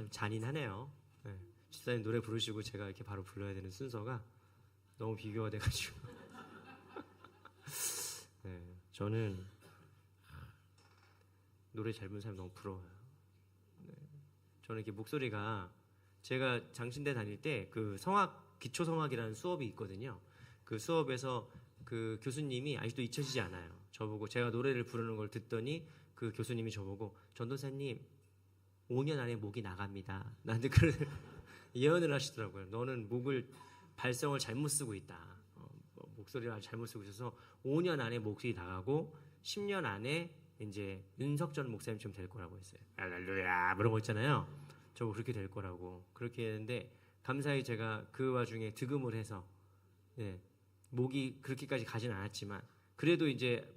좀 잔인하네요. 네. 집사님 노래 부르시고 제가 이렇게 바로 불러야 되는 순서가 너무 비교가 돼가지고. 네, 저는 노래 잘 부르는 사람 너무 부러워요. 네. 저는 이렇게 목소리가, 제가 장신대 다닐 때 그 성악, 기초 성악이라는 수업이 있거든요. 그 수업에서 그 교수님이 아직도 잊혀지지 않아요. 저보고, 제가 노래를 부르는 걸 듣더니 그 교수님이 저보고, 전도사님 5년 안에 목이 나갑니다. 나한테 그런 예언을 하시더라고요. 너는 목을, 발성을 잘못 쓰고 있다. 목소리를 잘못 쓰고 있어서 5년 안에 목이 나가고 10년 안에 이제 윤석전 목사님처럼 될 거라고 했어요. 할렐루야 그런 거 있잖아요. 저거 그렇게 될 거라고 그렇게 했는데, 감사히 제가 그 와중에 득음을 해서, 예, 목이 그렇게까지 가진 않았지만 그래도 이제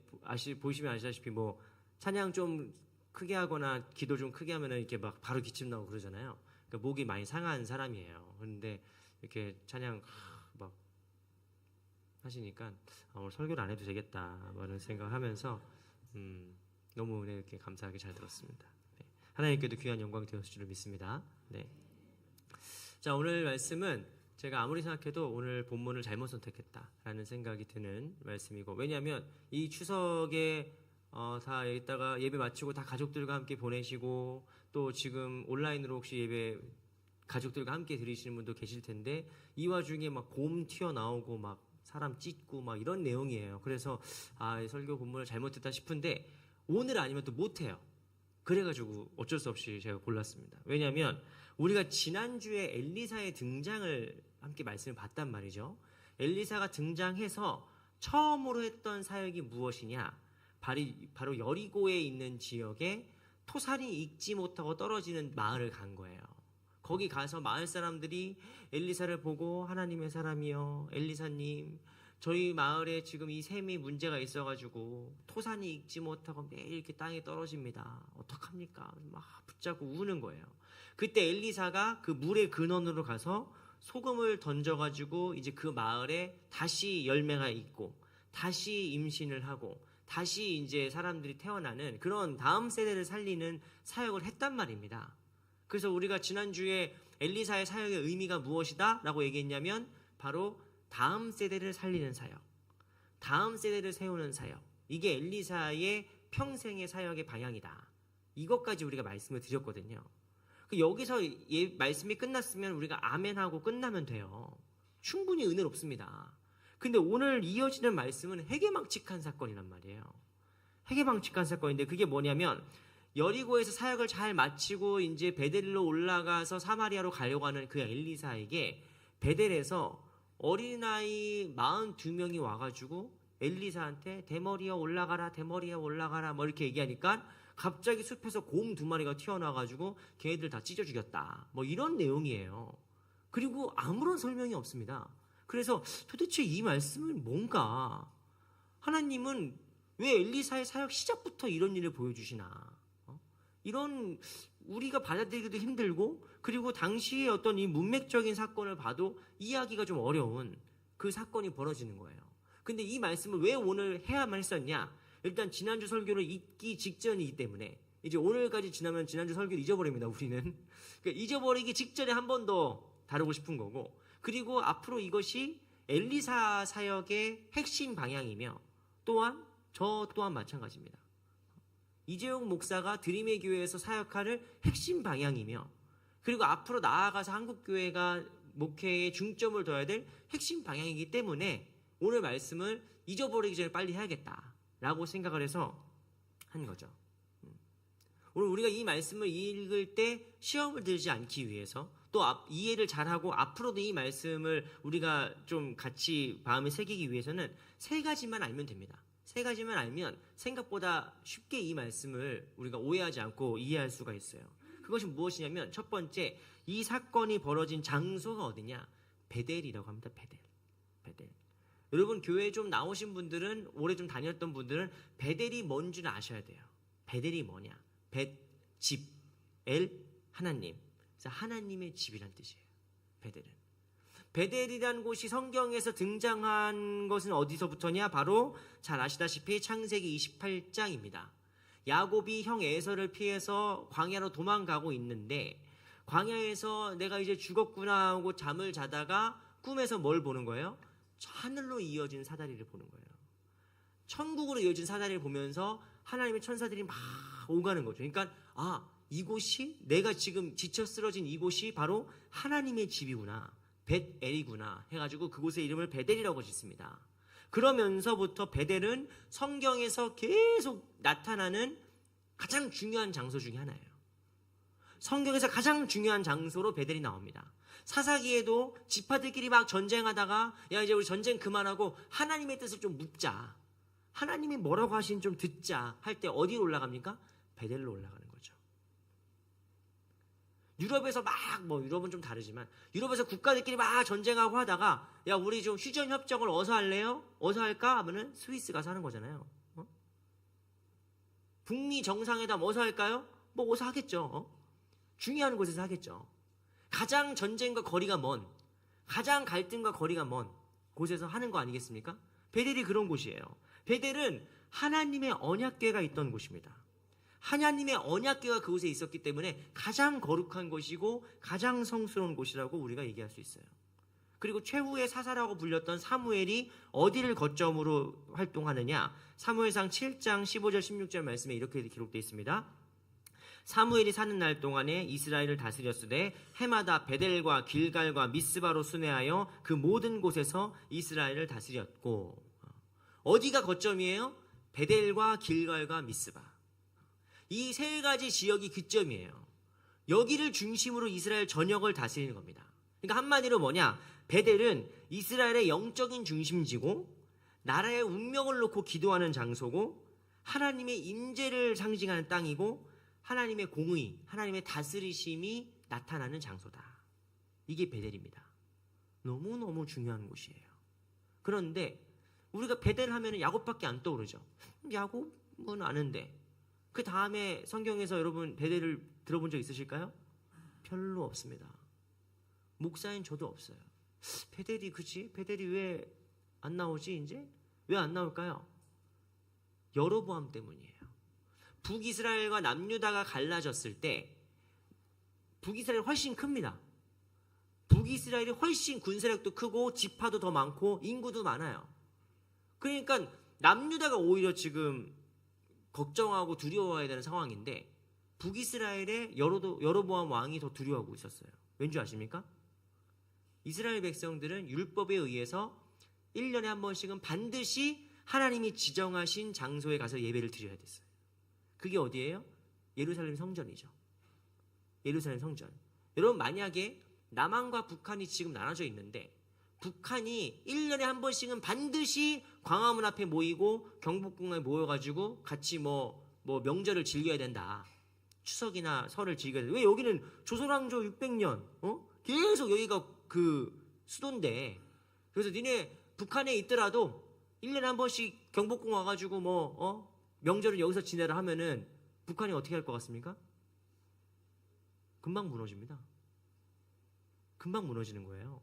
보시면 아시다시피 뭐 찬양 좀 크게 하거나 기도 좀 크게 하면은 이렇게 막 바로 기침 나오고 그러잖아요. 그러니까 목이 많이 상한 사람이에요. 그런데 이렇게 찬양 막 하시니까 오늘 설교를 안 해도 되겠다 이런 생각하면서 너무 은혜 있게 감사하게 잘 들었습니다. 네. 하나님께도 귀한 영광이 되었을 줄을 믿습니다. 네. 자, 오늘 말씀은 제가 아무리 생각해도 오늘 본문을 잘못 선택했다라는 생각이 드는 말씀이고, 왜냐하면 이 추석에 다 여기다가 예배 마치고 다 가족들과 함께 보내시고, 또 지금 온라인으로 혹시 예배 가족들과 함께 드리시는 분도 계실 텐데, 이 와중에 막 곰 튀어나오고 막 사람 찢고 막 이런 내용이에요. 그래서 이 설교 본문을 잘못했다 싶은데 오늘 아니면 또 못해요. 그래가지고 어쩔 수 없이 제가 골랐습니다. 왜냐하면 우리가 지난주에 엘리사의 등장을 함께 말씀을 봤단 말이죠. 엘리사가 등장해서 처음으로 했던 사역이 무엇이냐, 바로 여리고에 있는 지역에 토산이 익지 못하고 떨어지는 마을을 간 거예요. 거기 가서 마을 사람들이 엘리사를 보고, 하나님의 사람이여, 엘리사님, 저희 마을에 지금 이 샘이 문제가 있어가지고 토산이 익지 못하고 매일 이렇게 땅에 떨어집니다. 어떡합니까? 막 붙잡고 우는 거예요. 그때 엘리사가 그 물의 근원으로 가서 소금을 던져가지고 이제 그 마을에 다시 열매가 있고 다시 임신을 하고 다시 이제 사람들이 태어나는 그런 다음 세대를 살리는 사역을 했단 말입니다. 그래서 우리가 지난주에 엘리사의 사역의 의미가 무엇이다? 라고 얘기했냐면 바로 다음 세대를 살리는 사역, 다음 세대를 세우는 사역, 이게 엘리사의 평생의 사역의 방향이다. 이것까지 우리가 말씀을 드렸거든요. 여기서 말씀이 끝났으면 우리가 아멘하고 끝나면 돼요. 충분히 은혜롭습니다. 근데 오늘 이어지는 말씀은 해괴망측한 사건이란 말이에요. 해괴망측한 사건인데 그게 뭐냐면, 여리고에서 사역을 잘 마치고 이제 베델로 올라가서 사마리아로 가려고 하는 그 엘리사에게 베델에서 어린아이 42명이 와가지고 엘리사한테 대머리야 올라가라, 대머리야 올라가라 뭐 이렇게 얘기하니까 갑자기 숲에서 곰 2마리가 튀어나와가지고 걔네들 다 찢어 죽였다, 뭐 이런 내용이에요. 그리고 아무런 설명이 없습니다. 그래서 도대체 이 말씀은 뭔가, 하나님은 왜 엘리사의 사역 시작부터 이런 일을 보여주시나, 이런 우리가 받아들이기도 힘들고, 그리고 당시의 어떤 이 문맥적인 사건을 봐도 이해하기가 좀 어려운 그 사건이 벌어지는 거예요. 근데 이 말씀을 왜 오늘 해야만 했었냐? 일단 지난주 설교를 잊기 직전이기 때문에, 이제 오늘까지 지나면 지난주 설교를 잊어버립니다, 우리는. 그러니까 잊어버리기 직전에 한 번 더 다루고 싶은 거고, 그리고 앞으로 이것이 엘리사 사역의 핵심 방향이며, 또한 저 또한 마찬가지입니다. 이재용 목사가 드림의 교회에서 사역할 핵심 방향이며, 그리고 앞으로 나아가서 한국교회가 목회에 중점을 둬야 될 핵심 방향이기 때문에 오늘 말씀을 잊어버리기 전에 빨리 해야겠다라고 생각을 해서 한 거죠. 오늘 우리가 이 말씀을 읽을 때 시험을 들지 않기 위해서, 또 이해를 잘하고 앞으로도 이 말씀을 우리가 좀 같이 마음에 새기기 위해서는 세 가지만 알면 됩니다. 세 가지만 알면 생각보다 쉽게 이 말씀을 우리가 오해하지 않고 이해할 수가 있어요. 그것이 무엇이냐면, 첫 번째, 이 사건이 벌어진 장소가 어디냐? 베델이라고 합니다. 베델. 여러분, 교회에 좀 나오신 분들은, 오래 좀 다녔던 분들은 베델이 뭔 줄 아셔야 돼요. 베델이 뭐냐? 집, 하나님. 그래서 하나님의 집이란 뜻이에요. 베델은. 베델이라는 곳이 성경에서 등장한 것은 어디서부터냐? 바로 잘 아시다시피 창세기 28장입니다. 야곱이 형 에서를 피해서 광야로 도망가고 있는데, 광야에서 내가 이제 죽었구나 하고 잠을 자다가 꿈에서 뭘 보는 거예요? 하늘로 이어진 사다리를 보는 거예요. 천국으로 이어진 사다리를 보면서 하나님의 천사들이 막 오가는 거죠. 그러니까 이곳이, 내가 지금 지쳐 쓰러진 이곳이 바로 하나님의 집이구나, 벳엘이구나 해가지고 그곳의 이름을 베델이라고 짓습니다. 그러면서부터 베델은 성경에서 계속 나타나는 가장 중요한 장소 중에 하나예요. 성경에서 가장 중요한 장소로 베델이 나옵니다. 사사기에도 지파들끼리 막 전쟁하다가 야 이제 우리 전쟁 그만하고 하나님의 뜻을 좀 묻자, 하나님이 뭐라고 하시는지 좀 듣자 할 때 어디로 올라갑니까? 베델로 올라가는 거죠. 유럽에서 유럽은 좀 다르지만 유럽에서 국가들끼리 막 전쟁하고 하다가 야 우리 좀 휴전 협정을 어서 할래요? 어서 할까? 하면은 스위스 가서 하는 거잖아요. 북미 정상회담 어서 할까요? 뭐 어서 하겠죠. 중요한 곳에서 하겠죠. 가장 전쟁과 거리가 먼, 가장 갈등과 거리가 먼 곳에서 하는 거 아니겠습니까? 베델이 그런 곳이에요. 베델은 하나님의 언약궤가 있던 곳입니다. 하나님의 언약궤가 그곳에 있었기 때문에 가장 거룩한 곳이고 가장 성스러운 곳이라고 우리가 얘기할 수 있어요. 그리고 최후의 사사라고 불렸던 사무엘이 어디를 거점으로 활동하느냐? 사무엘상 7장 15절 16절 말씀에 이렇게 기록되어 있습니다. 사무엘이 사는 날 동안에 이스라엘을 다스렸으되 해마다 베델과 길갈과 미스바로 순회하여 그 모든 곳에서 이스라엘을 다스렸고. 어디가 거점이에요? 베델과 길갈과 미스바. 이 세 가지 지역이 기점이에요. 여기를 중심으로 이스라엘 전역을 다스리는 겁니다. 그러니까 한마디로 뭐냐? 베델은 이스라엘의 영적인 중심지고 나라의 운명을 놓고 기도하는 장소고 하나님의 임재를 상징하는 땅이고 하나님의 공의, 하나님의 다스리심이 나타나는 장소다. 이게 베델입니다. 너무너무 중요한 곳이에요. 그런데 우리가 베델 하면 야곱밖에 안 떠오르죠. 야곱은 아는데 그 다음에 성경에서 여러분 베델을 들어본 적 있으실까요? 별로 없습니다. 목사인 저도 없어요. 베델이 그치? 베델이 왜 안 나오지 이제? 왜 안 나올까요? 여로보암 때문이에요. 북이스라엘과 남유다가 갈라졌을 때 북이스라엘이 훨씬 큽니다. 북이스라엘이 훨씬 군사력도 크고 지파도 더 많고 인구도 많아요. 그러니까 남유다가 오히려 지금 걱정하고 두려워해야 되는 상황인데 북이스라엘의 여로보암 왕이 더 두려워하고 있었어요. 왠지 아십니까? 이스라엘 백성들은 율법에 의해서 1년에 한 번씩은 반드시 하나님이 지정하신 장소에 가서 예배를 드려야 됐어요. 그게 어디예요? 예루살렘 성전이죠. 예루살렘 성전. 여러분 만약에 남한과 북한이 지금 나눠져 있는데 북한이 1년에 한 번씩은 반드시 광화문 앞에 모이고 경복궁에 모여가지고 같이 뭐 명절을 즐겨야 된다. 추석이나 설을 즐겨야 된다. 왜 여기는 조선왕조 600년 계속 여기가 그 수도인데 그래서 니네 북한에 있더라도 1년에 한 번씩 경복궁 와가지고 명절을 여기서 지내라 하면은 북한이 어떻게 할 것 같습니까? 금방 무너집니다. 금방 무너지는 거예요.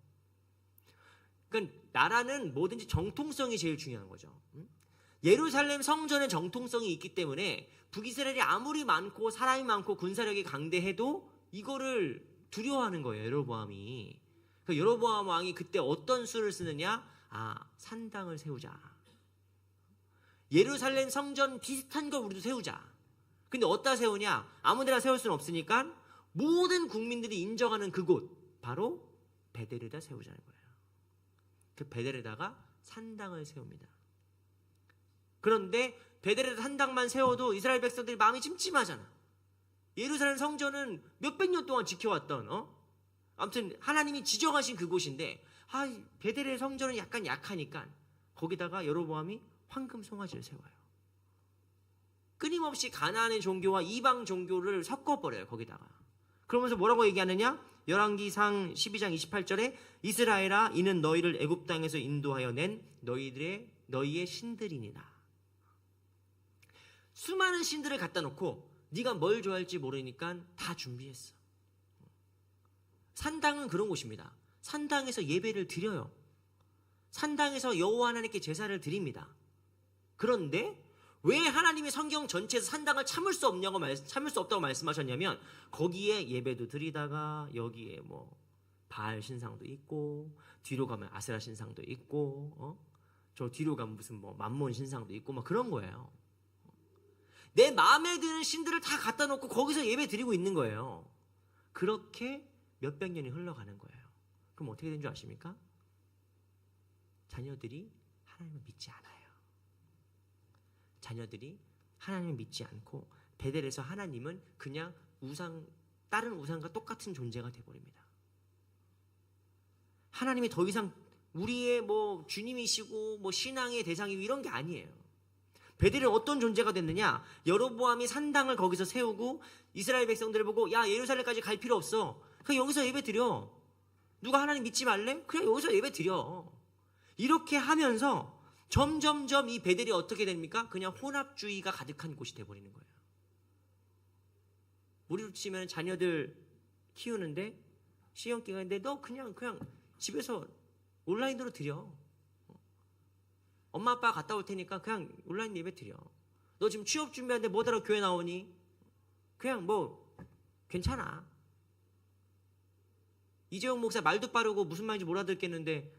그러니까 나라는 뭐든지 정통성이 제일 중요한 거죠. 예루살렘 성전의 정통성이 있기 때문에 북이스라엘이 아무리 많고 사람이 많고 군사력이 강대해도 이거를 두려워하는 거예요. 여로보암이. 그러니까 여로보암 왕이 그때 어떤 수를 쓰느냐? 산당을 세우자. 예루살렘 성전 비슷한 걸 우리도 세우자. 근데 어디다 세우냐? 아무데나 세울 수는 없으니까 모든 국민들이 인정하는 그곳 바로 베델에다 세우자는 거예요. 그 베델에다가 산당을 세웁니다. 그런데 베델에다 산당만 세워도 이스라엘 백성들이 마음이 찜찜하잖아. 예루살렘 성전은 몇백 년 동안 지켜왔던 아무튼 하나님이 지정하신 그곳인데 베델의 성전은 약간 약하니까 거기다가 여로보암이 황금 송아지를 세워요. 끊임없이 가나안의 종교와 이방 종교를 섞어버려요. 거기다가. 그러면서 뭐라고 얘기하느냐? 열왕기상 12장 28절에 이스라엘아 이는 너희를 애굽 땅에서 인도하여 낸 너희의 신들이니라. 수많은 신들을 갖다 놓고 네가 뭘 좋아할지 모르니까 다 준비했어. 산당은 그런 곳입니다. 산당에서 예배를 드려요. 산당에서 여호와 하나님께 제사를 드립니다. 그런데 왜 하나님이 성경 전체에서 산당을 참을 수 없다고 말씀하셨냐면 거기에 예배도 드리다가 여기에 뭐 바알 신상도 있고 뒤로 가면 아세라 신상도 있고 저 뒤로 가면 무슨 뭐 만몬 신상도 있고 막 그런 거예요. 내 마음에 드는 신들을 다 갖다 놓고 거기서 예배 드리고 있는 거예요. 그렇게 몇백 년이 흘러가는 거예요. 그럼 어떻게 된 줄 아십니까? 자녀들이 하나님을 믿지 않아요. 자녀들이 하나님을 믿지 않고 베델에서 하나님은 그냥 다른 우상과 똑같은 존재가 되어버립니다. 하나님이 더 이상 우리의 뭐 주님이시고 뭐 신앙의 대상이고 이런 게 아니에요. 베델은 어떤 존재가 됐느냐? 여로보암이 산당을 거기서 세우고 이스라엘 백성들을 보고 야 예루살렘까지 갈 필요 없어. 그냥 여기서 예배 드려. 누가 하나님 믿지 말래? 그냥 여기서 예배 드려. 이렇게 하면서 점점점 이 베델이 어떻게 됩니까? 그냥 혼합주의가 가득한 곳이 돼버리는 거예요. 우리로 치면 자녀들 키우는데 시험기가 있는데 너 그냥 집에서 온라인으로 드려. 엄마 아빠 갔다 올 테니까 그냥 온라인 예배 드려. 너 지금 취업 준비하는데 뭐하러 교회 나오니? 그냥 뭐 괜찮아. 이재용 목사 말도 빠르고 무슨 말인지 못 알아듣겠는데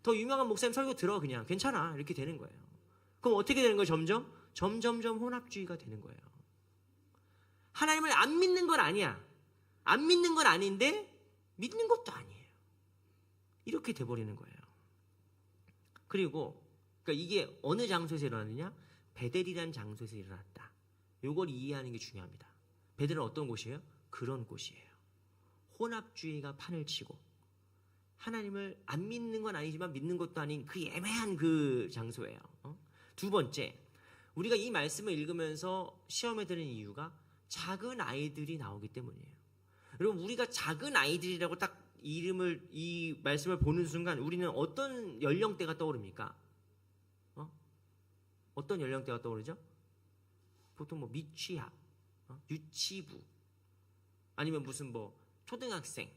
더 유명한 목사님 설교 들어. 그냥 괜찮아. 이렇게 되는 거예요. 그럼 어떻게 되는 거예요? 점점점 혼합주의가 되는 거예요. 하나님을 안 믿는 건 아니야. 안 믿는 건 아닌데 믿는 것도 아니에요. 이렇게 돼버리는 거예요. 그리고 그러니까 이게 어느 장소에서 일어났느냐? 베델이라는 장소에서 일어났다. 이걸 이해하는 게 중요합니다. 베델은 어떤 곳이에요? 그런 곳이에요. 혼합주의가 판을 치고 하나님을 안 믿는 건 아니지만 믿는 것도 아닌 그 애매한 그 장소예요. 두 번째, 우리가 이 말씀을 읽으면서 시험에 드는 이유가 작은 아이들이 나오기 때문이에요. 여러분, 우리가 작은 아이들이라고 딱 이 말씀을 보는 순간 우리는 어떤 연령대가 떠오릅니까? 어떤 연령대가 떠오르죠? 보통 뭐 미취학, 유치부, 아니면 무슨 뭐 초등학생,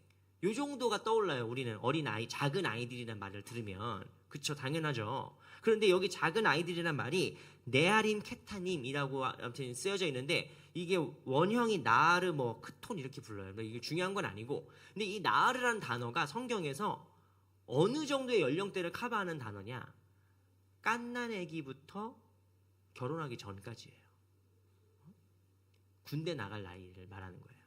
요 정도가 떠올라요. 우리는 어린아이, 작은 아이들이란 말을 들으면. 그쵸, 당연하죠. 그런데 여기 작은 아이들이란 말이 네아림 케타님이라고 아무튼 쓰여져 있는데 이게 원형이 나르 뭐 크톤 이렇게 불러요. 이게 중요한 건 아니고, 근데 이 나르라는 단어가 성경에서 어느 정도의 연령대를 커버하는 단어냐? 갓난아기부터 결혼하기 전까지예요. 군대 나갈 나이를 말하는 거예요.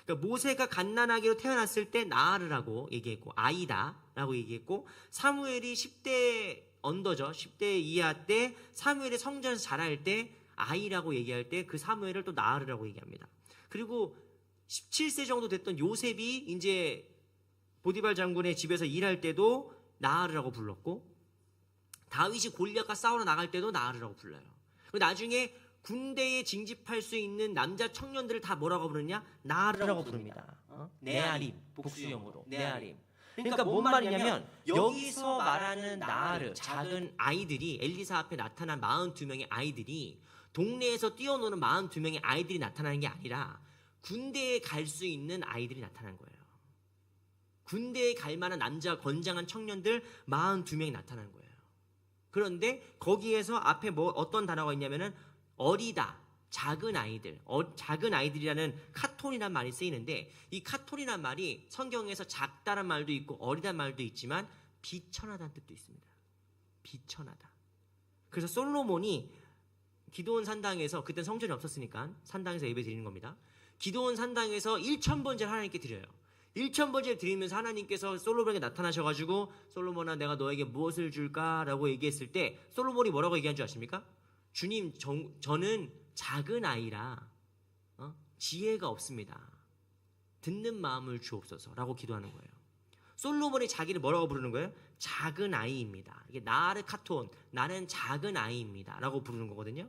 그러니까 모세가 갓난아기로 태어났을 때 나르라고 얘기했고 아이다라고 얘기했고, 사무엘이 10대 언더죠. 10대 이하 때 사무엘이 성전에서 자랄 때 아이라고 얘기할 때 그 사무엘을 또 나르라고 얘기합니다. 그리고 17세 정도 됐던 요셉이 이제 보디발 장군의 집에서 일할 때도 나르라고 불렀고, 다윗이 골리앗과 싸우러 나갈 때도 나르라고 불러요. 그리고 나중에 군대에 징집할 수 있는 남자 청년들을 다 뭐라고 부르냐? 나르라고 부릅니다. 네아림, 복수형으로 네아림. 그러니까 뭔 말이냐면 여기서 말하는 나르, 작은 아이들이, 엘리사 앞에 나타난 42명의 아이들이 동네에서 뛰어노는 42명의 아이들이 나타나는 게 아니라 군대에 갈 수 있는 아이들이 나타난 거예요. 군대에 갈 만한 남자 건장한 청년들 42명이 나타난 거예요. 그런데 거기에서 앞에 뭐 어떤 단어가 있냐면은 어리다, 작은 아이들, 작은 아이들이라는 카톤이란 말이 쓰이는데, 이 카톤이란 말이 성경에서 작다란 말도 있고 어리다는 말도 있지만 비천하다는 뜻도 있습니다. 비천하다. 그래서 솔로몬이 기드온 산당에서, 그때 성전이 없었으니까 산당에서 예배 드리는 겁니다. 기드온 산당에서 1000번째를 하나님께 드려요. 1000번째를 드리면서 하나님께서 솔로몬에게 나타나셔가지고 솔로몬아 내가 너에게 무엇을 줄까라고 얘기했을 때 솔로몬이 뭐라고 얘기한 줄 아십니까? 주님, 저는 작은 아이라 지혜가 없습니다. 듣는 마음을 주옵소서라고 기도하는 거예요. 솔로몬이 자기를 뭐라고 부르는 거예요? 작은 아이입니다. 이게 나르 카톤, 나는 작은 아이입니다 라고 부르는 거거든요.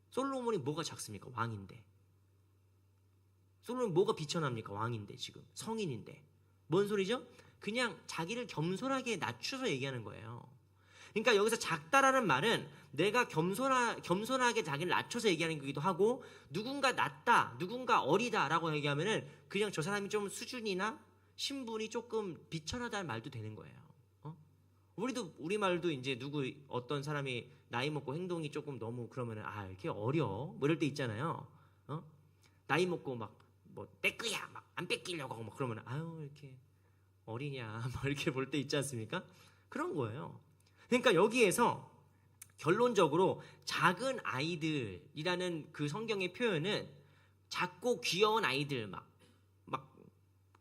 솔로몬이 뭐가 작습니까? 왕인데. 솔로몬이 뭐가 비천합니까? 왕인데, 지금 성인인데. 뭔 소리죠? 그냥 자기를 겸손하게 낮춰서 얘기하는 거예요. 그러니까 여기서 작다라는 말은 내가 겸손하게 자기를 낮춰서 얘기하는 거기도 하고, 누군가 낮다, 누군가 어리다라고 얘기하면은 그냥 저 사람이 좀 수준이나 신분이 조금 비천하다는 말도 되는 거예요. 우리말도 이제 누구 어떤 사람이 나이 먹고 행동이 조금 너무 그러면은 아 이렇게 어려 뭐 이럴 때 있잖아요. 나이 먹고 막 뭐 떼끄야 막 안 뺏기려고 하고 막 그러면 아유 이렇게 어리냐 막 이렇게 볼 때 있지 않습니까? 그런 거예요. 그러니까 여기에서 결론적으로 작은 아이들이라는 그 성경의 표현은 작고 귀여운 아이들 막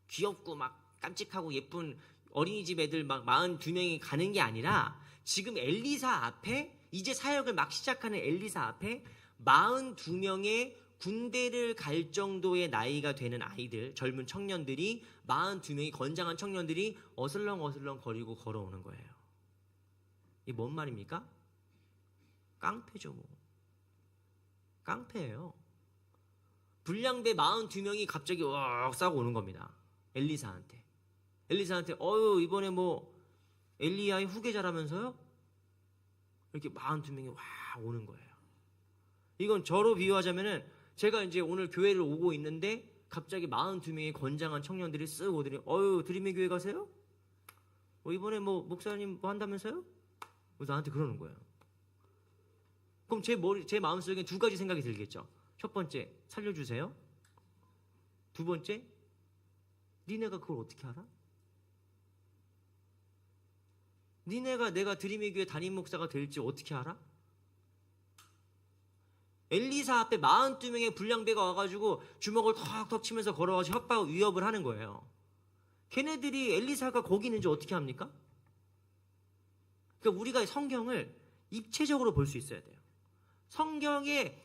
귀엽고 막 깜찍하고 예쁜 어린이집 애들 막 42명이 가는 게 아니라 지금 엘리사 앞에 이제 사역을 막 시작하는 엘리사 앞에 42명의 군대를 갈 정도의 나이가 되는 아이들, 젊은 청년들이 42명이 건장한 청년들이 어슬렁어슬렁 거리고 걸어오는 거예요. 이게 뭔 말입니까? 깡패죠. 뭐. 깡패예요. 불량배 42명이 갑자기 왁 싸고 오는 겁니다. 엘리사한테 이번에 뭐 엘리야의 후계자라면서요? 이렇게 42명이 와 오는 거예요. 이건 저로 비유하자면은 제가 이제 오늘 교회를 오고 있는데 갑자기 42명의 건장한 청년들이 쓱 오더니 드림의 교회 가세요? 이번에 뭐 목사님 뭐 한다면서요? 그래서 나한테 그러는 거예요. 그럼 제 마음속에 두 가지 생각이 들겠죠. 첫 번째, 살려주세요. 두 번째, 니네가 그걸 어떻게 알아? 니네가 내가 드림의 교회 담임 목사가 될지 어떻게 알아? 엘리사 앞에 42명의 불량배가 와가지고 주먹을 턱턱 치면서 걸어가지고 협박 위협을 하는 거예요. 걔네들이 엘리사가 거기 있는지 어떻게 합니까? 그러니까 우리가 성경을 입체적으로 볼 수 있어야 돼요. 성경에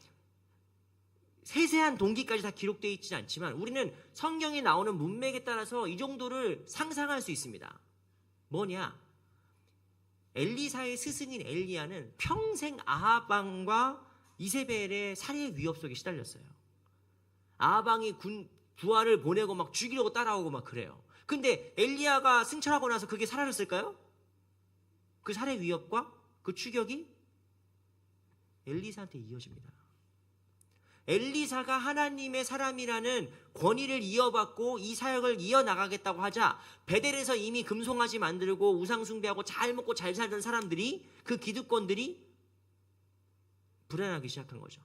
세세한 동기까지 다 기록되어 있지 않지만 우리는 성경에 나오는 문맥에 따라서 이 정도를 상상할 수 있습니다. 뭐냐? 엘리사의 스승인 엘리야는 평생 아합 왕과 이세벨의 살해 위협 속에 시달렸어요. 아합 왕이 부하를 보내고 막 죽이려고 따라오고 막 그래요. 근데 엘리야가 승천하고 나서 그게 사라졌을까요? 그 살해 위협과 그 추격이 엘리사한테 이어집니다. 엘리사가 하나님의 사람이라는 권위를 이어받고 이 사역을 이어나가겠다고 하자 베델에서 이미 금송아지 만들고 우상숭배하고 잘 먹고 잘 살던 사람들이 그 기득권들이 불안하기 시작한 거죠.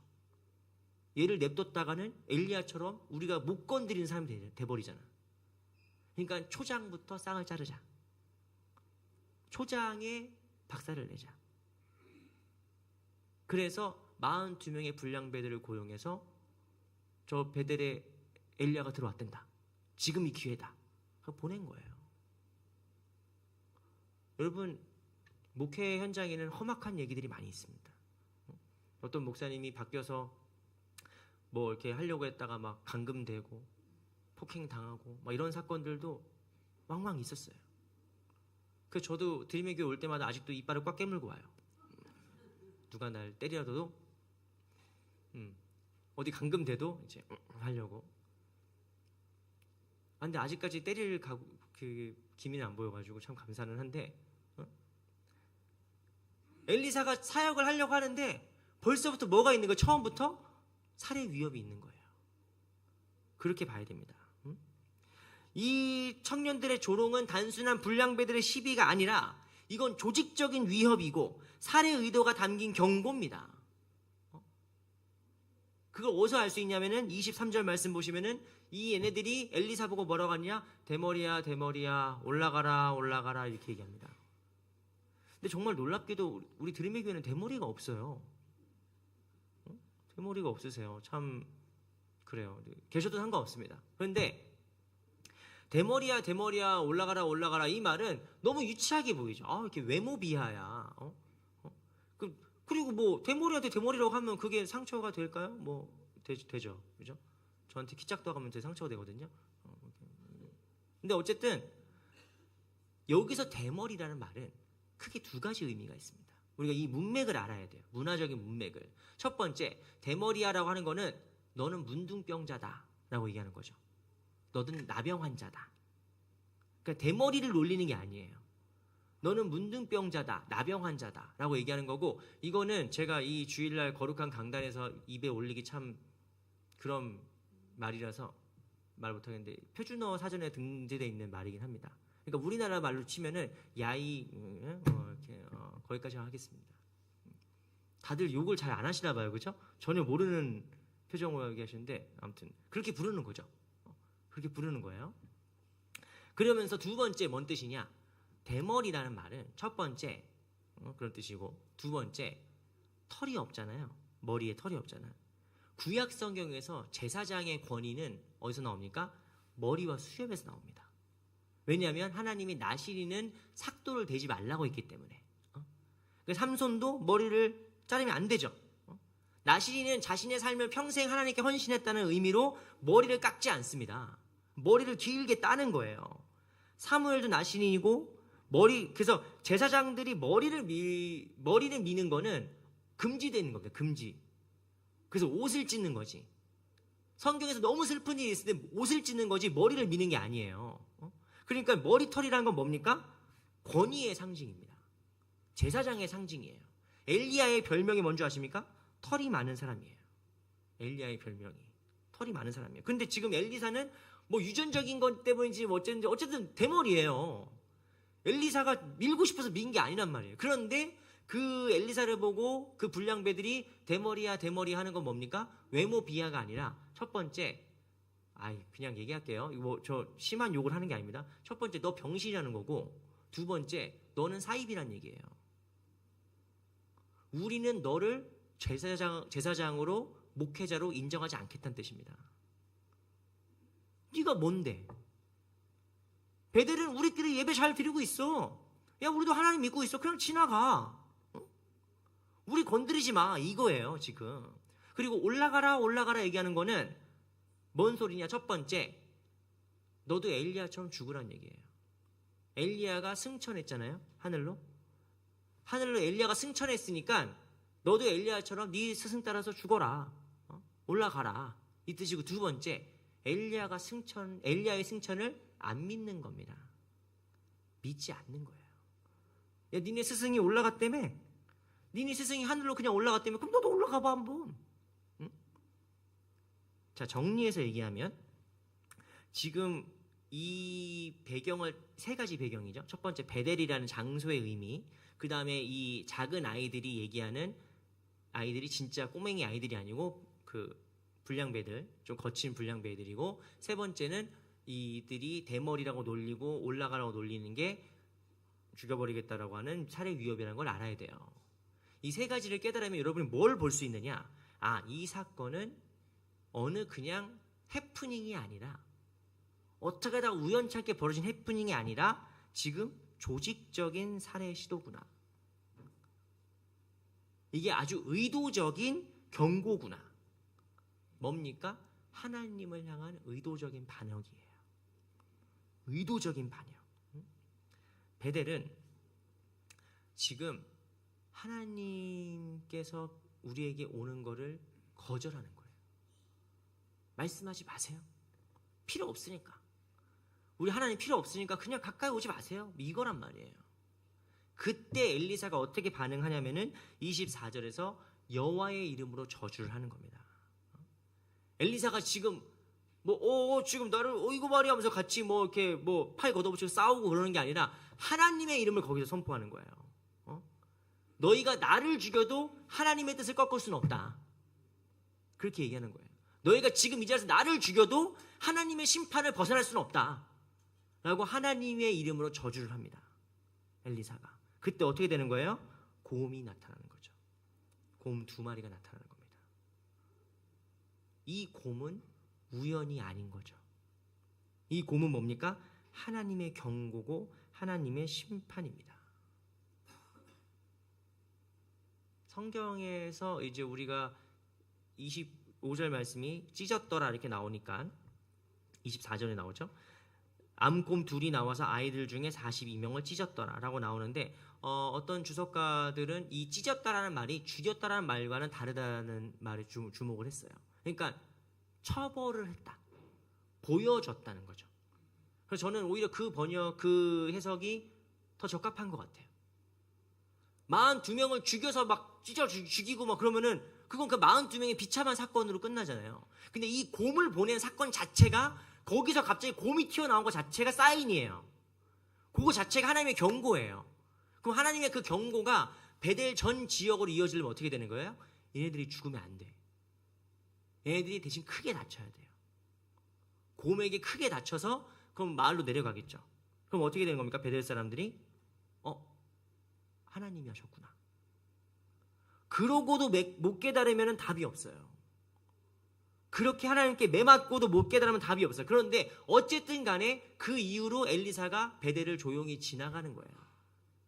얘를 냅뒀다가는 엘리야처럼 우리가 못 건드리는 사람이 돼버리잖아. 그러니까 초장부터 쌍을 자르자. 초장에 박살을 내자. 그래서 42명의 불량배들을 고용해서 저 베델에 엘리야가 들어왔단다. 지금이 기회다. 하고 보낸 거예요. 여러분, 목회 현장에는 험악한 얘기들이 많이 있습니다. 어떤 목사님이 바뀌어서 뭐 이렇게 하려고 했다가 막 감금되고 폭행당하고 막 이런 사건들도 왕왕 있었어요. 그래서 저도 드림의 교회 올 때마다 아직도 이빨을 꽉 깨물고 와요. 누가 날 때리라도 어디 감금돼도 이제 하려고. 근데 아직까지 때릴 그 기미는 안 보여가지고 참 감사는 한데 엘리사가 사역을 하려고 하는데 벌써부터 뭐가 있는 거예요? 처음부터 살해 위협이 있는 거예요. 그렇게 봐야 됩니다. 이 청년들의 조롱은 단순한 불량배들의 시비가 아니라 이건 조직적인 위협이고 살해 의도가 담긴 경고입니다. 그걸 어디서 알 수 있냐면은 23절 말씀 보시면은 이 얘네들이 엘리사 보고 뭐라고 하냐? 대머리야 대머리야 올라가라 올라가라 이렇게 얘기합니다. 근데 정말 놀랍게도 우리 드림의 교회는 대머리가 없어요. 대머리가 없으세요. 참 그래요. 계셔도 상관없습니다. 그런데 대머리야 대머리야 올라가라 올라가라 이 말은 너무 유치하게 보이죠. 이렇게 외모 비하야. 그리고 뭐 대머리한테 대머리라고 하면 그게 상처가 될까요? 뭐 되죠. 그죠? 저한테 키 작다고 하면 되게 상처가 되거든요. 근데 어쨌든 여기서 대머리라는 말은 크게 두 가지 의미가 있습니다. 우리가 이 문맥을 알아야 돼요. 문화적인 문맥을. 첫 번째, 대머리야라고 하는 거는 너는 문둥병자다라고 얘기하는 거죠. 너는 나병 환자다. 그러니까 대머리를 놀리는 게 아니에요. 너는 문둥병자다, 나병 환자다라고 얘기하는 거고, 이거는 제가 이 주일날 거룩한 강단에서 입에 올리기 참 그런 말이라서 말 못하겠는데 표준어 사전에 등재되어 있는 말이긴 합니다. 그러니까 우리나라 말로 치면은 야이 이렇게 거기까지 하겠습니다. 다들 욕을 잘 안 하시나 봐요, 그죠? 전혀 모르는 표정으로 얘기하시는데 아무튼 그렇게 부르는 거죠. 그렇게 부르는 거예요. 그러면서 두 번째 뭔 뜻이냐? 대머리라는 말은 첫 번째 그런 뜻이고, 두 번째 털이 없잖아요. 머리에 털이 없잖아요. 구약 성경에서 제사장의 권위는 어디서 나옵니까? 머리와 수염에서 나옵니다. 왜냐하면 하나님이 나시리는 삭도를 대지 말라고 했기 때문에. 삼손도 머리를 자르면 안 되죠. 나시리는 자신의 삶을 평생 하나님께 헌신했다는 의미로 머리를 깎지 않습니다. 머리를 길게 따는 거예요. 사무엘도 나시린이고 그래서 제사장들이 머리를 미는 거는 금지되는 겁니다. 금지. 그래서 옷을 찢는 거지. 성경에서 너무 슬픈 일이 있을 때 옷을 찢는 거지 머리를 미는 게 아니에요. 그러니까 머리털이라는 건 뭡니까? 권위의 상징입니다. 제사장의 상징이에요. 엘리야의 별명이 뭔지 아십니까? 털이 많은 사람이에요. 엘리야의 별명이 털이 많은 사람이에요. 근데 지금 엘리사는 뭐 유전적인 것 때문인지 어쨌든 대머리예요. 엘리사가 밀고 싶어서 민 게 아니란 말이에요. 그런데 그 엘리사를 보고 그 불량배들이 대머리야 대머리 하는 건 뭡니까? 외모 비하가 아니라 첫 번째, 그냥 얘기할게요. 이거 저 심한 욕을 하는 게 아닙니다. 첫 번째, 너 병신이라는 거고, 두 번째, 너는 사입이란 얘기예요. 우리는 너를 제사장으로 목회자로 인정하지 않겠다는 뜻입니다. 네가 뭔데? 배들은 우리끼리 예배 잘 드리고 있어. 야, 우리도 하나님 믿고 있어. 그냥 지나가. 우리 건드리지 마. 이거예요, 지금. 그리고 올라가라 얘기하는 거는 뭔 소리냐? 첫 번째, 너도 엘리야처럼 죽으란 얘기예요. 엘리야가 승천했잖아요, 하늘로 엘리야가 승천했으니까 너도 엘리야처럼 네 스승 따라서 죽어라. 올라가라. 이 뜻이고, 두 번째, 엘리야의 승천을 안 믿는 겁니다. 믿지 않는 거예요. 야, 니네 스승이 올라갔다며? 니네 스승이 하늘로 그냥 올라갔다며? 그럼 너도 올라가 봐 한번. 응? 자, 정리해서 얘기하면 지금 이 배경을 세 가지 배경이죠. 첫 번째, 베델이라는 장소의 의미. 그 다음에 이 작은 아이들이 얘기하는 아이들이 진짜 꼬맹이 아이들이 아니고 그 불량배들, 좀 거친 불량배들이고, 세 번째는 이들이 대머리라고 놀리고 올라가라고 놀리는 게 죽여버리겠다라고 하는 살해 위협이라는 걸 알아야 돼요. 이 세 가지를 깨달으면 여러분이 뭘 볼 수 있느냐? 이 사건은 어느 그냥 해프닝이 아니라, 어떻게 다 우연찮게 벌어진 해프닝이 아니라 지금 조직적인 살해 시도구나. 이게 아주 의도적인 경고구나. 뭡니까? 하나님을 향한 의도적인 반역이에요. 의도적인 반역. 베델은 지금 하나님께서 우리에게 오는 거를 거절하는 거예요. 말씀하지 마세요. 필요 없으니까. 우리 하나님 필요 없으니까 그냥 가까이 오지 마세요. 이거란 말이에요. 그때 엘리사가 어떻게 반응하냐면은 24절에서 여호와의 이름으로 저주를 하는 겁니다. 엘리사가 지금 지금 나를 이거 말이야 하면서 같이 이렇게 팔 걷어붙이고 싸우고 그러는 게 아니라 하나님의 이름을 거기서 선포하는 거예요. 너희가 나를 죽여도 하나님의 뜻을 꺾을 수는 없다. 그렇게 얘기하는 거예요. 너희가 지금 이 자리에서 나를 죽여도 하나님의 심판을 벗어날 수는 없다. 라고 하나님의 이름으로 저주를 합니다. 엘리사가. 그때 어떻게 되는 거예요? 곰이 나타나는 거죠. 곰 2마리가 나타나는 겁니다. 이 곰은 우연이 아닌 거죠. 이 곰은 뭡니까? 하나님의 경고고 하나님의 심판입니다. 성경에서 이제 우리가 25절 말씀이 찢었더라 이렇게 나오니까 24절에 나오죠. 암곰 2이 나와서 아이들 중에 42명을 찢었더라 라고 나오는데, 어떤 주석가들은 이 찢었다라는 말이 죽였다라는 말과는 다르다는 말에 주목을 했어요. 그러니까 처벌을 했다, 보여줬다는 거죠. 그래서 저는 오히려 그 해석이 더 적합한 것 같아요. 42명을 죽여서 찢어 죽이고 그러면은 그건 그 42명의 비참한 사건으로 끝나잖아요. 근데 이 곰을 보낸 사건 자체가, 거기서 갑자기 곰이 튀어나온 것 자체가 사인이에요. 그거 자체가 하나님의 경고예요. 그럼 하나님의 그 경고가 베델 전 지역으로 이어지려면 어떻게 되는 거예요? 얘네들이 죽으면 안 돼. 얘네들이 대신 크게 다쳐야 돼요. 곰에게 크게 다쳐서 그럼 마을로 내려가겠죠. 그럼 어떻게 되는 겁니까? 베델 사람들이 하나님이 하셨구나. 그러고도 못 깨달으면 답이 없어요. 그렇게 하나님께 매맞고도 못 깨달으면 답이 없어요. 그런데 어쨌든 간에 그 이후로 엘리사가 베델을 조용히 지나가는 거예요.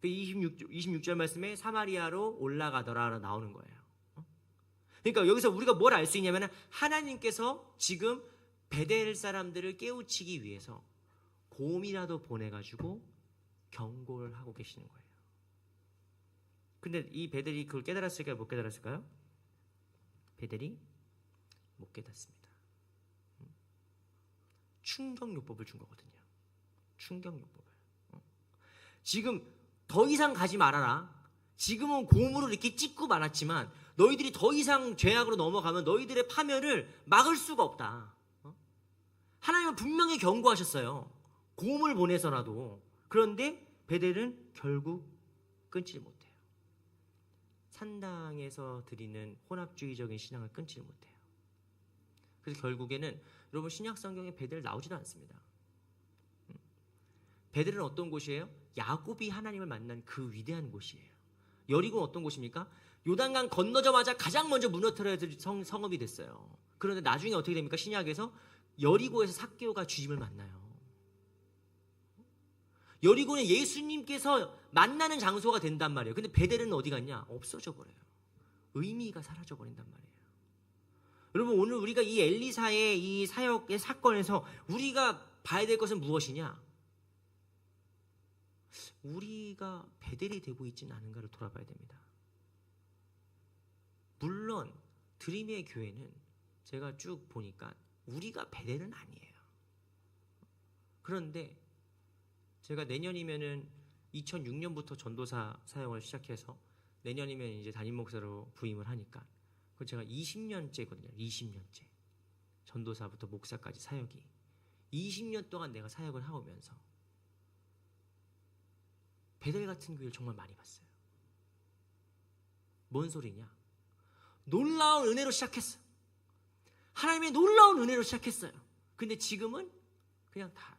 그 26절 말씀에 사마리아로 올라가더라 나오는 거예요. 그러니까 여기서 우리가 뭘 알 수 있냐면 하나님께서 지금 베델 사람들을 깨우치기 위해서 곰이라도 보내가지고 경고를 하고 계시는 거예요. 근데 이 베델이 그걸 깨달았을까요? 못 깨달았을까요? 베델이 못 깨닫습니다. 충격요법을 준 거거든요. 충격요법을. 지금 더 이상 가지 말아라. 지금은 곰으로 이렇게 찍고 말았지만 너희들이 더 이상 죄악으로 넘어가면 너희들의 파멸을 막을 수가 없다. 하나님은 분명히 경고하셨어요. 곰을 보내서라도. 그런데 베델은 결국 끊지 못해요. 산당에서 드리는 혼합주의적인 신앙을 끊지 못해요. 그래서 결국에는 여러분 신약 성경에 베델 나오지도 않습니다. 베델은 어떤 곳이에요? 야곱이 하나님을 만난 그 위대한 곳이에요. 여리고는 어떤 곳입니까? 요단강 건너자마자 가장 먼저 무너뜨려야 될 성읍이 됐어요. 그런데 나중에 어떻게 됩니까? 신약에서 여리고에서 삭개오가 주님을 만나요. 여리고는 예수님께서 만나는 장소가 된단 말이에요. 근데 베델은 어디 갔냐? 없어져 버려요. 의미가 사라져 버린단 말이에요. 여러분 오늘 우리가 이 엘리사의 이 사역의 사건에서 우리가 봐야 될 것은 무엇이냐? 우리가 베델이 되고 있지는 않은가를 돌아봐야 됩니다. 물론 드림의 교회는 제가 쭉 보니까 우리가 베델은 아니에요. 그런데 제가 내년이면은 2006년부터 전도사 사역을 시작해서 내년이면 이제 담임 목사로 부임을 하니까 그 제가 20년째거든요. 20년째. 전도사부터 목사까지 사역이 20년 동안 내가 사역을 하오면서 베델 같은 교회를 정말 많이 봤어요. 뭔 소리냐? 놀라운 은혜로 시작했어. 하나님의 놀라운 은혜로 시작했어요. 근데 지금은 그냥 다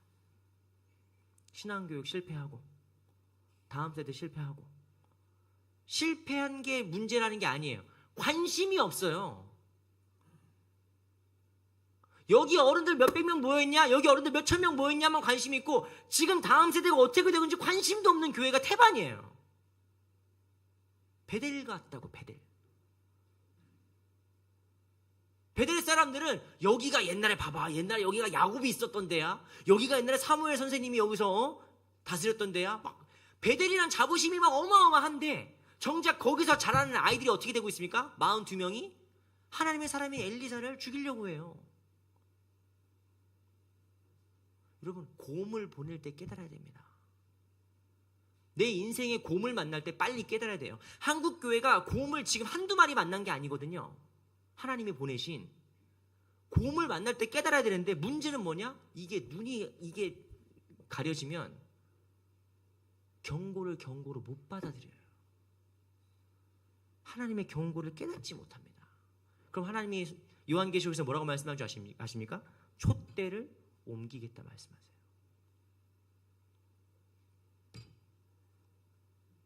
신앙교육 실패하고 다음 세대 실패하고 실패한 게 문제라는 게 아니에요. 관심이 없어요. 여기 어른들 몇백 명 모여있냐? 여기 어른들 몇천 명 모여있냐만 관심이 있고 지금 다음 세대가 어떻게 되는지 관심도 없는 교회가 태반이에요. 베델 같다고 베델. 베델 사람들은 여기가 옛날에 봐봐. 옛날에 여기가 야곱이 있었던 데야. 여기가 옛날에 사무엘 선생님이 여기서 다스렸던 데야. 막 베델이란 자부심이 막 어마어마한데 정작 거기서 자라는 아이들이 어떻게 되고 있습니까? 42명이 하나님의 사람이 엘리사를 죽이려고 해요. 여러분 곰을 보낼 때 깨달아야 됩니다. 내 인생에 곰을 만날 때 빨리 깨달아야 돼요. 한국 교회가 곰을 지금 한두 마리 만난 게 아니거든요. 하나님이 보내신 곰을 만날 때 깨달아야 되는데 문제는 뭐냐? 이게 가려지면 경고로 못 받아들여요. 하나님의 경고를 깨닫지 못합니다. 그럼 하나님이 요한계시록에서 뭐라고 말씀하는지 아십니까? 촛대를 옮기겠다 말씀하세요.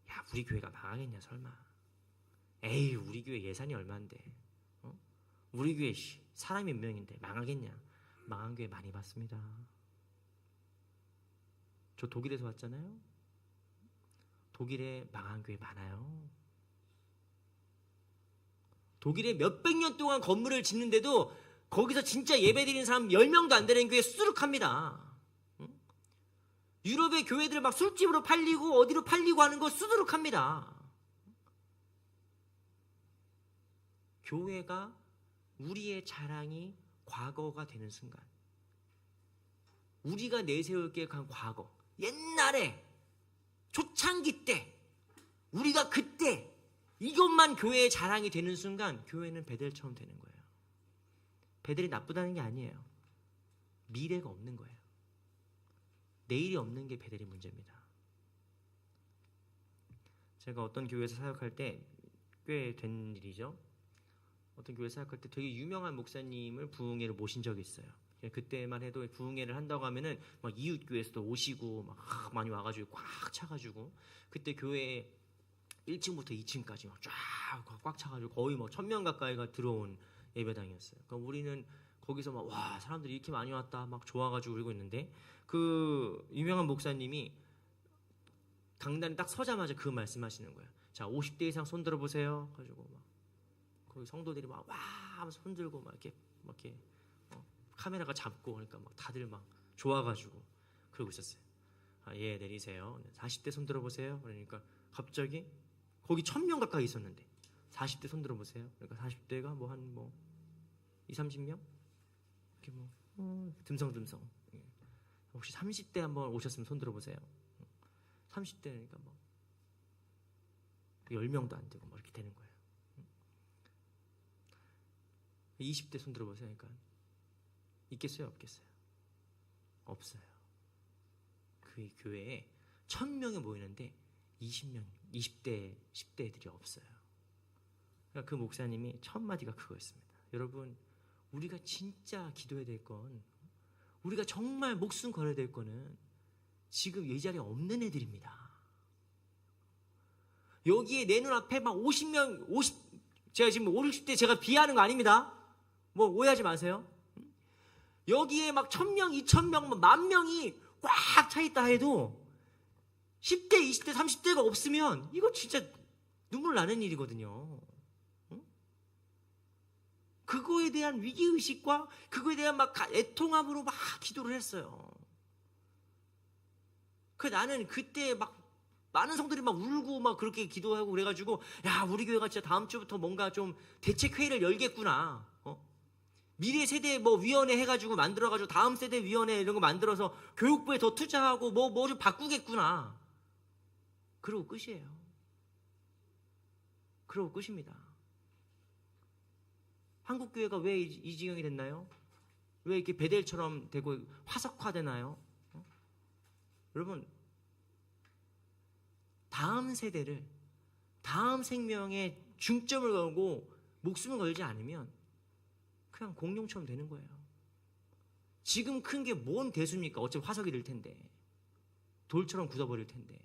야, 우리 교회가 망하겠냐 설마. 에이, 우리 교회 예산이 얼마인데, 우리 교회 사람이 몇 명인데 망하겠냐. 망한 교회 많이 봤습니다. 저 독일에서 왔잖아요. 독일에 망한 교회 많아요. 독일에 몇백 년 동안 건물을 짓는데도 거기서 진짜 예배드리는 사람 10명도 안 되는 교회 수두룩합니다. 유럽의 교회들 막 술집으로 팔리고 어디로 팔리고 하는 거 수두룩합니다. 교회가 우리의 자랑이 과거가 되는 순간, 우리가 내세울 계획한 과거, 옛날에 초창기 때 우리가 그때 이것만 교회의 자랑이 되는 순간 교회는 베델처럼 되는 거예요. 베델이 나쁘다는 게 아니에요. 미래가 없는 거예요. 내일이 없는 게 베델의 문제입니다. 제가 어떤 교회에서 사역할 때 꽤 된 일이죠. 어떤 교회 사역할 때 되게 유명한 목사님을 부흥회를 모신 적이 있어요. 그때만 해도 부흥회를 한다고 하면은 막 이웃 교회에서도 오시고 막 많이 와가지고 꽉 차가지고, 그때 교회에 1층부터 2층까지 막 쫙 차가지고 거의 뭐 1000명 가까이가 들어온 예배당이었어요. 그러니까 우리는 거기서 막 와, 사람들이 이렇게 많이 왔다 막 좋아가지고 그러고 있는데, 그 유명한 목사님이 강단에 딱 서자마자 그 말씀하시는 거예요. 자, 50대 이상 손 들어보세요. 가지고 막 거기 성도들이 막 와 하면서 손 들고 막 이렇게 카메라가 잡고, 그러니까 막 다들 막 좋아가지고 그러고 있었어요. 아, 예, 내리세요. 40대 손 들어보세요. 그러니까 갑자기 거기 1000명 가까이 있었는데 40대 손 들어보세요. 그러니까 40대가 뭐 한 2, 30명? 이렇게 뭐 듬성듬성. 예. 혹시 30대 한번 오셨으면 손 들어보세요. 30대니까 뭐 10명도 안 되고 뭐 이렇게 되는 거예요. 20대 손 들어보세요. 그러니까 있겠어요, 없겠어요? 없어요. 그 교회에 1000명이 모이는데 20명, 20대, 10대 애들이 없어요. 그러니까 그 목사님이 첫 마디가 그거였습니다. 여러분, 우리가 진짜 기도해야 될 건, 우리가 정말 목숨 걸어야 될 거는 지금 이 자리에 없는 애들입니다. 여기에 내 눈앞에 막 50명, 제가 지금 5, 60대 제가 비하하는 거 아닙니다. 뭐 오해하지 마세요. 여기에 막 1000명, 2000명, 10,000명이 꽉 차 있다 해도 10대, 20대, 30대가 없으면 이거 진짜 눈물 나는 일이거든요. 그거에 대한 위기의식과 그거에 대한 막 애통함으로 막 기도를 했어요. 나는 그때 막 많은 성들이 막 울고 막 그렇게 기도하고 그래가지고, 야, 우리 교회가 진짜 다음 주부터 뭔가 좀 대책회의를 열겠구나. 미래 세대 뭐 위원회 해가지고 만들어가지고 다음 세대 위원회 이런 거 만들어서 교육부에 더 투자하고 뭐 좀 바꾸겠구나. 그러고 끝이에요. 그러고 끝입니다. 한국 교회가 왜 이 지경이 됐나요? 왜 이렇게 베델처럼 되고 화석화되나요? 여러분, 다음 세대를, 다음 생명에 중점을 걸고 목숨을 걸지 않으면 그냥 공룡처럼 되는 거예요. 지금 큰 게 뭔 대수입니까? 어차피 화석이 될 텐데, 돌처럼 굳어버릴 텐데.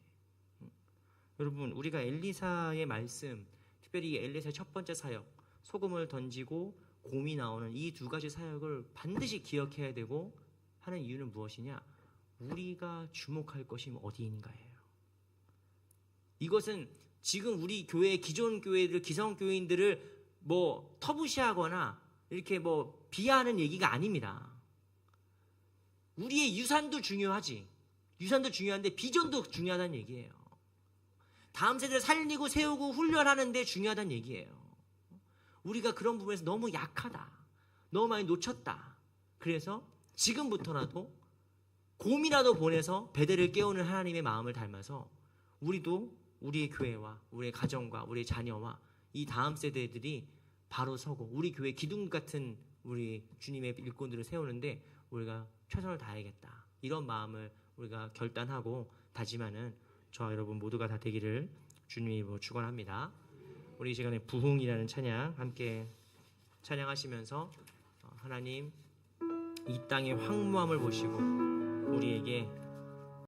여러분, 우리가 엘리사의 말씀, 특별히 엘리사의 첫 번째 사역, 소금을 던지고 곰이 나오는 이 두 가지 사역을 반드시 기억해야 되고 하는 이유는 무엇이냐? 우리가 주목할 것이 어디인가예요. 이것은 지금 우리 교회, 기존 교회들, 기성 교인들을 뭐 터부시하거나 이렇게 뭐 비하하는 얘기가 아닙니다. 우리의 유산도 중요하지. 유산도 중요한데 비전도 중요하다는 얘기예요. 다음 세대를 살리고 세우고 훈련하는 데 중요하다는 얘기예요. 우리가 그런 부분에서 너무 약하다. 너무 많이 놓쳤다. 그래서 지금부터라도 곰이라도 보내서 베델을 깨우는 하나님의 마음을 닮아서 우리도 우리의 교회와 우리의 가정과 우리의 자녀와 이 다음 세대들이 바로 서고 우리 교회 기둥 같은 우리 주님의 일꾼들을 세우는데 우리가 최선을 다해야겠다. 이런 마음을 우리가 결단하고 다짐하는 저와 여러분 모두가 다 되기를 주님이 축원합니다. 우리 이 시간에 부흥이라는 찬양 함께 찬양하시면서 하나님 이 땅의 황무함을 보시고 우리에게